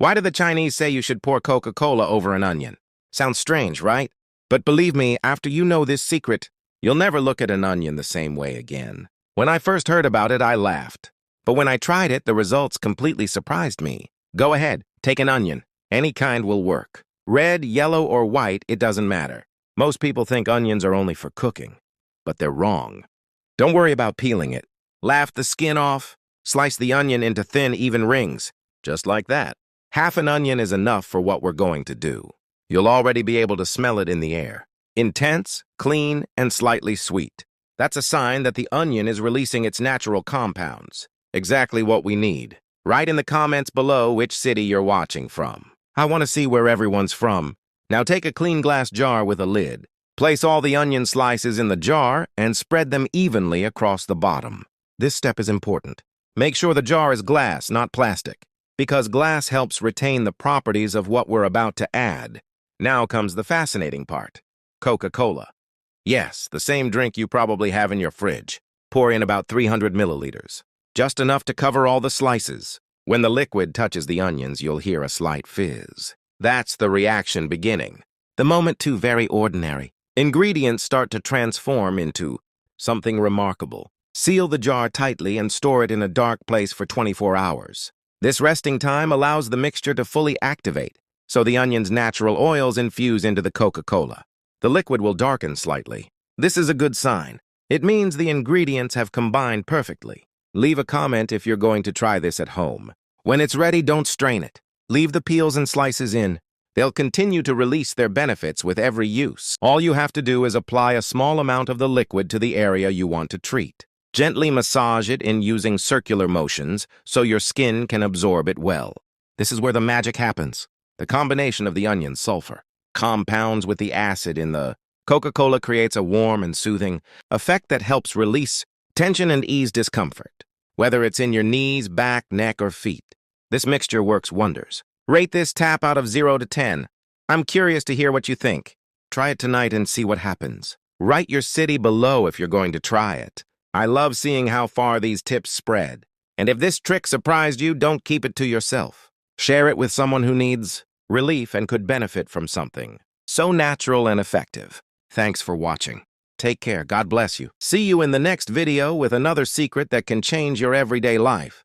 Why do the Chinese say you should pour Coca-Cola over an onion? Sounds strange, right? But believe me, after you know this secret, you'll never look at an onion the same way again. When I first heard about it, I laughed. But when I tried it, the results completely surprised me. Go ahead, take an onion. Any kind will work. Red, yellow, or white, it doesn't matter. Most people think onions are only for cooking, but they're wrong. Don't worry about peeling it. Laugh the skin off. Slice the onion into thin, even rings. Just like that. Half an onion is enough for what we're going to do. You'll already be able to smell it in the air. Intense, clean, and slightly sweet. That's a sign that the onion is releasing its natural compounds. Exactly what we need. Write in the comments below which city you're watching from. I want to see where everyone's from. Now take a clean glass jar with a lid. Place all the onion slices in the jar and spread them evenly across the bottom. This step is important. Make sure the jar is glass, not plastic, because glass helps retain the properties of what we're about to add. Now comes the fascinating part. Coca-Cola. Yes, the same drink you probably have in your fridge. Pour in about 300 milliliters. Just enough to cover all the slices. When the liquid touches the onions, you'll hear a slight fizz. That's the reaction beginning. The moment too very ordinary. Ingredients start to transform into something remarkable. Seal the jar tightly and store it in a dark place for 24 hours. This resting time allows the mixture to fully activate, so the onion's natural oils infuse into the Coca-Cola. The liquid will darken slightly. This is a good sign. It means the ingredients have combined perfectly. Leave a comment if you're going to try this at home. When it's ready, don't strain it. Leave the peels and slices in. They'll continue to release their benefits with every use. All you have to do is apply a small amount of the liquid to the area you want to treat. Gently massage it in using circular motions so your skin can absorb it well. This is where the magic happens. The combination of the onion sulfur compounds with the acid in the Coca-Cola creates a warm and soothing effect that helps release tension and ease discomfort, whether it's in your knees, back, neck, or feet. This mixture works wonders. Rate this tap out of 0 to 10. I'm curious to hear what you think. Try it tonight and see what happens. Write your city below if you're going to try it. I love seeing how far these tips spread. And if this trick surprised you, don't keep it to yourself. Share it with someone who needs relief and could benefit from something so natural and effective. Thanks for watching. Take care. God bless you. See you in the next video with another secret that can change your everyday life.